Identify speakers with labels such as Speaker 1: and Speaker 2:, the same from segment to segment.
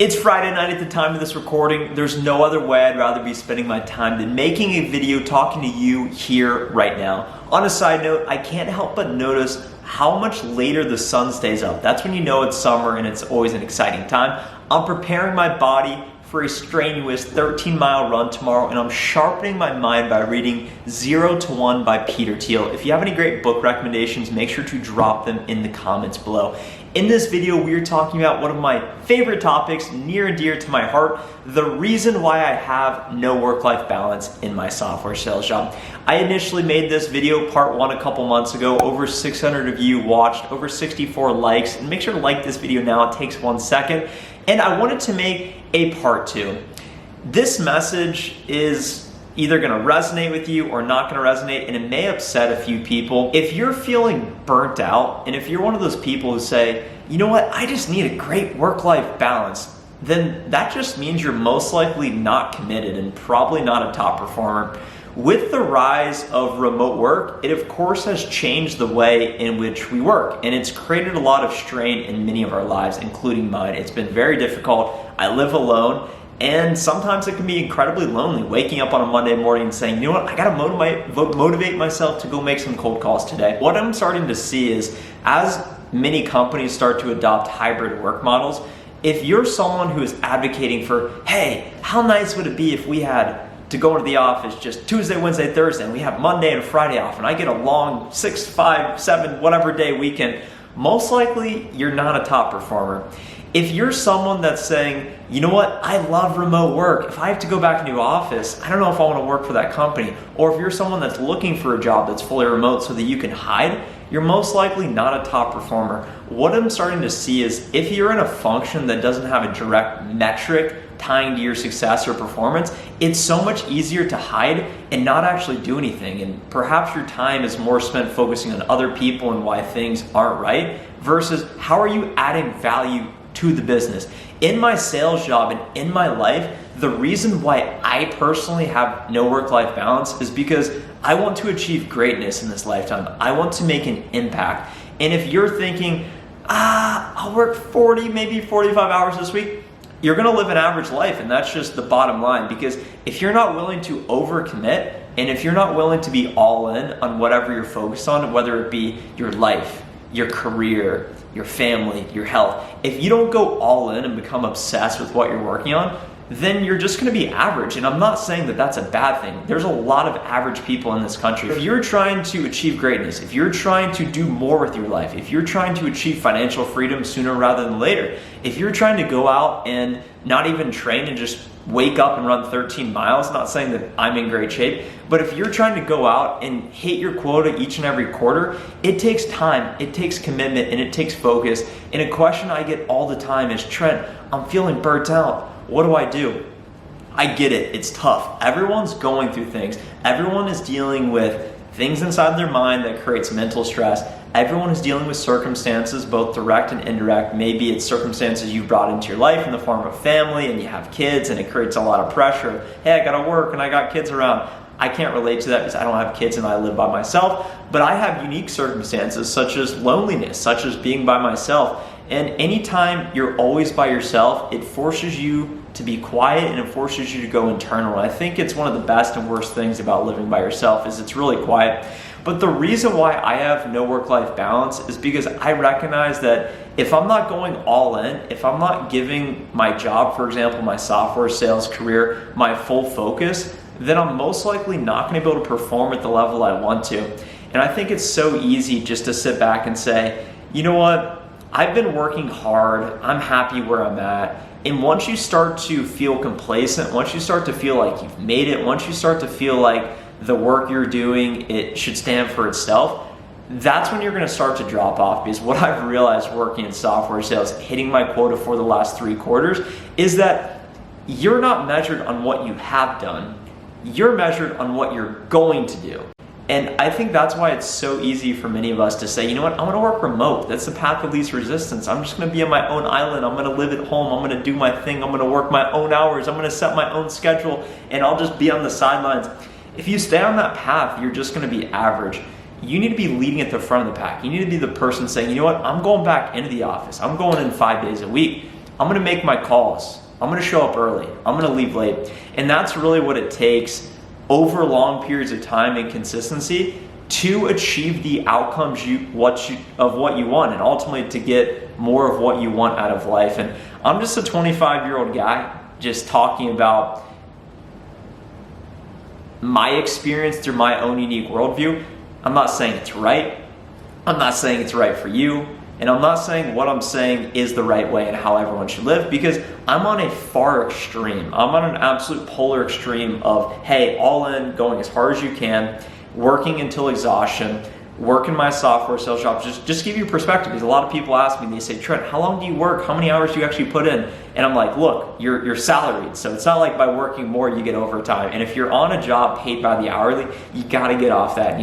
Speaker 1: It's Friday night at the time of this recording. There's no other way I'd rather be spending my time than making a video talking to you here right now. On a side note, I can't help but notice how much later the sun stays up. That's when you know it's summer and it's always an exciting time. I'm preparing my body for a strenuous 13-mile run tomorrow, and I'm sharpening my mind by reading 0 to 1 by Peter Thiel. If you have any great book recommendations, make sure to drop them in the comments below. In this video, we are talking about one of my favorite topics, near and dear to my heart, the reason why I have no work-life balance in my software sales job. I initially made this video, part 1, a couple months ago. Over 600 of you watched, over 64 likes, and make sure to like this video now. It takes 1 second. And I wanted to make a part 2. This message is either going to resonate with you or not going to resonate, and it may upset a few people. If you're feeling burnt out, and if you're one of those people who say, you know what, I just need a great work-life balance, then that just means you're most likely not committed and probably not a top performer. With the rise of remote work, it of course has changed the way in which we work, and it's created a lot of strain in many of our lives, including mine. It's been very difficult. I live alone, and sometimes it can be incredibly lonely, waking up on a Monday morning and saying, you know what, I gotta motivate myself to go make some cold calls today. What I'm starting to see is, as many companies start to adopt hybrid work models, if you're someone who is advocating for, hey, how nice would it be if we had to go into the office just Tuesday, Wednesday, Thursday, and we have Monday and Friday off, and I get a long 6, 5, 7, whatever day weekend, most likely you're not a top performer. If you're someone that's saying, you know what, I love remote work. If I have to go back into office, I don't know if I want to work for that company. Or if you're someone that's looking for a job that's fully remote so that you can hide, you're most likely not a top performer. What I'm starting to see is if you're in a function that doesn't have a direct metric tying to your success or performance, it's so much easier to hide and not actually do anything. And perhaps your time is more spent focusing on other people and why things aren't right versus how are you adding value to the business. In my sales job and in my life, the reason why I personally have no work-life balance is because I want to achieve greatness in this lifetime. I want to make an impact. And if you're thinking, I'll work 40, maybe 45 hours this week, you're gonna live an average life, and that's just the bottom line. Because if you're not willing to overcommit, and if you're not willing to be all in on whatever you're focused on, whether it be your life, your career, your family, your health, if you don't go all in and become obsessed with what you're working on, then you're just gonna be average. And I'm not saying that that's a bad thing. There's a lot of average people in this country. If you're trying to achieve greatness, if you're trying to do more with your life, if you're trying to achieve financial freedom sooner rather than later, if you're trying to go out and not even train and just wake up and run 13 miles, not saying that I'm in great shape, but if you're trying to go out and hit your quota each and every quarter, it takes time, it takes commitment, and it takes focus. And a question I get all the time is, Trent, I'm feeling burnt out. What do I do? I get it, it's tough. Everyone's going through things. Everyone is dealing with things inside their mind that creates mental stress. Everyone is dealing with circumstances, both direct and indirect. Maybe it's circumstances you've brought into your life in the form of family, and you have kids, and it creates a lot of pressure. Hey, I gotta work and I got kids around. I can't relate to that because I don't have kids and I live by myself, but I have unique circumstances such as loneliness, such as being by myself. And anytime you're always by yourself, it forces you to be quiet and it forces you to go internal. And I think it's one of the best and worst things about living by yourself is it's really quiet. But the reason why I have no work-life balance is because I recognize that if I'm not going all in, if I'm not giving my job, for example, my software sales career, my full focus, then I'm most likely not going to be able to perform at the level I want to. And I think it's so easy just to sit back and say, you know what? I've been working hard, I'm happy where I'm at. And once you start to feel complacent, once you start to feel like you've made it, once you start to feel like the work you're doing, it should stand for itself, that's when you're gonna start to drop off. Because what I've realized working in software sales, hitting my quota for the last 3 quarters, is that you're not measured on what you have done, you're measured on what you're going to do. And I think that's why it's so easy for many of us to say, you know what, I'm gonna work remote. That's the path of least resistance. I'm just gonna be on my own island. I'm gonna live at home. I'm gonna do my thing. I'm gonna work my own hours. I'm gonna set my own schedule, and I'll just be on the sidelines. If you stay on that path, you're just gonna be average. You need to be leading at the front of the pack. You need to be the person saying, you know what, I'm going back into the office. I'm going in 5 days a week. I'm gonna make my calls. I'm gonna show up early. I'm gonna leave late. And that's really what it takes over long periods of time and consistency to achieve the outcomes of what you want, and ultimately to get more of what you want out of life. And I'm just a 25-year-old guy just talking about my experience through my own unique worldview. I'm not saying it's right. I'm not saying it's right for you. And I'm not saying what I'm saying is the right way and how everyone should live, because I'm on a far extreme. I'm on an absolute polar extreme of, hey, all in, going as hard as you can, working until exhaustion, working my software sales job. Just give you perspective, because a lot of people ask me, they say, Trent, how long do you work? How many hours do you actually put in? And I'm like, look, you're salaried, so it's not like by working more you get overtime. And if you're on a job paid by the hourly, you gotta get off that, and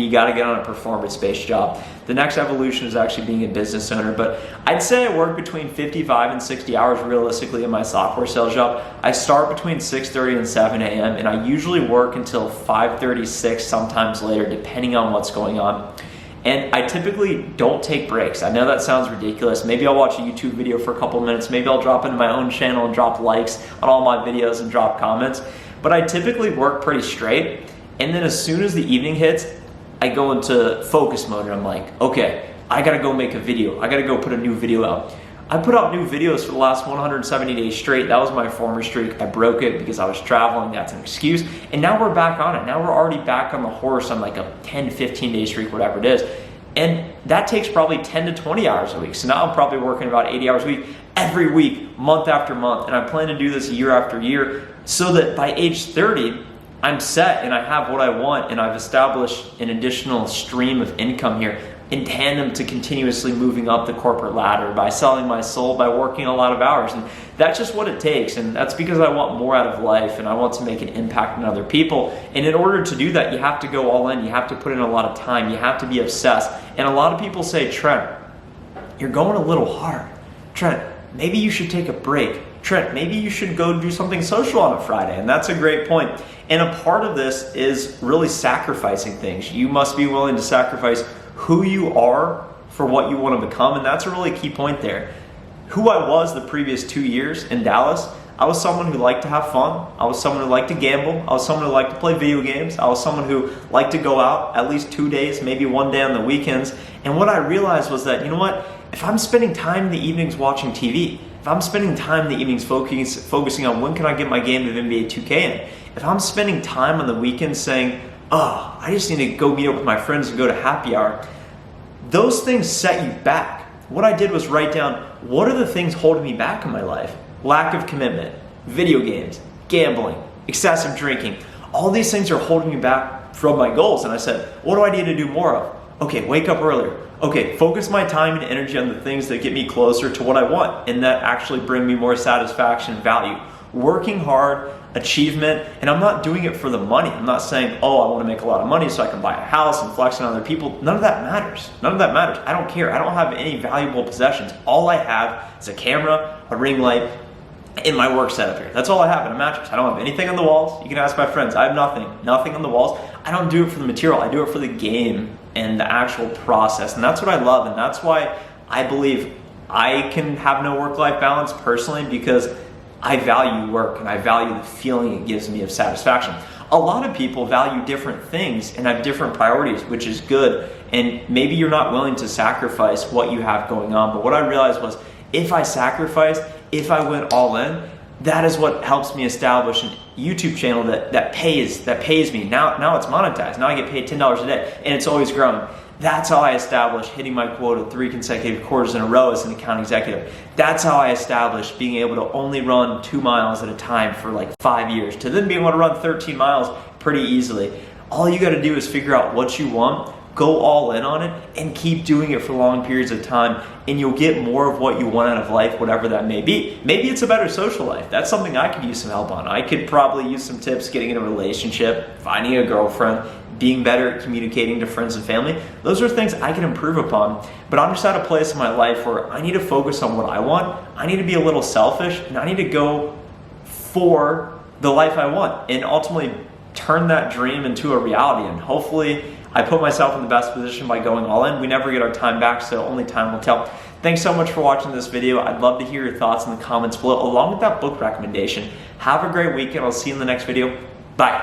Speaker 1: you gotta get on a performance-based job. The next evolution is actually being a business owner, but I'd say I work between 55 and 60 hours realistically in my software sales job. I start between 6:30 and 7 a.m. and I usually work until 5:30, 6, sometimes later, depending on what's going on. And I typically don't take breaks. I know that sounds ridiculous. Maybe I'll watch a YouTube video for a couple minutes. Maybe I'll drop into my own channel and drop likes on all my videos and drop comments. But I typically work pretty straight. And then as soon as the evening hits, I go into focus mode and I'm like, okay, I gotta go make a video. I gotta go put a new video out. I put out new videos for the last 170 days straight. That was my former streak. I broke it because I was traveling. That's an excuse. And now we're back on it. Now we're already back on the horse on like a 10, 15 day streak, whatever it is. And that takes probably 10 to 20 hours a week. So now I'm probably working about 80 hours a week, every week, month after month. And I plan to do this year after year so that by age 30, I'm set and I have what I want, and I've established an additional stream of income here in tandem to continuously moving up the corporate ladder by selling my soul, by working a lot of hours. And that's just what it takes. And that's because I want more out of life and I want to make an impact on other people. And in order to do that, you have to go all in. You have to put in a lot of time. You have to be obsessed. And a lot of people say, Trent, you're going a little hard. Trent, maybe you should take a break. Trent, maybe you should go do something social on a Friday. And that's a great point. And a part of this is really sacrificing things. You must be willing to sacrifice who you are for what you want to become. And that's a really key point there. Who I was the previous 2 years in Dallas, I was someone who liked to have fun. I was someone who liked to gamble. I was someone who liked to play video games. I was someone who liked to go out at least 2 days, maybe one day on the weekends. And what I realized was that, you know what? If I'm spending time in the evenings watching TV, if I'm spending time in the evenings focusing on when can I get my game of NBA 2K in, if I'm spending time on the weekends saying, oh, I just need to go meet up with my friends and go to happy hour, those things set you back. What I did was write down, what are the things holding me back in my life? Lack of commitment, video games, gambling, excessive drinking. All these things are holding me back from my goals. And I said, what do I need to do more of? Okay, wake up earlier. Okay, focus my time and energy on the things that get me closer to what I want and that actually bring me more satisfaction and value. Working hard, achievement, and I'm not doing it for the money. I'm not saying, oh, I want to make a lot of money so I can buy a house and flex on other people. None of that matters. None of that matters. I don't care. I don't have any valuable possessions. All I have is a camera, a ring light, and my work setup here. That's all I have, and a mattress. I don't have anything on the walls. You can ask my friends. I have nothing on the walls. I don't do it for the material. I do it for the game and the actual process, and that's what I love, and that's why I believe I can have no work-life balance personally, because I value work and I value the feeling it gives me of satisfaction. A lot of people value different things and have different priorities, which is good, and maybe you're not willing to sacrifice what you have going on, but what I realized was if I sacrificed, if I went all in, that is what helps me establish a YouTube channel that pays me. Now it's monetized. Now I get paid $10 a day, and it's always growing. That's how I established hitting my quota 3 consecutive quarters in a row as an account executive. That's how I established being able to only run 2 miles at a time for like 5 years, to then being able to run 13 miles pretty easily. All you got to do is figure out what you want, go all in on it, and keep doing it for long periods of time, and you'll get more of what you want out of life, whatever that may be. Maybe it's a better social life. That's something I could use some help on. I could probably use some tips getting in a relationship, finding a girlfriend, being better at communicating to friends and family. Those are things I can improve upon. But I'm just at a place in my life where I need to focus on what I want. I need to be a little selfish, and I need to go for the life I want and ultimately turn that dream into a reality. And hopefully I put myself in the best position by going all in. We never get our time back, so only time will tell. Thanks so much for watching this video. I'd love to hear your thoughts in the comments below, along with that book recommendation. Have a great weekend. I'll see you in the next video. Bye.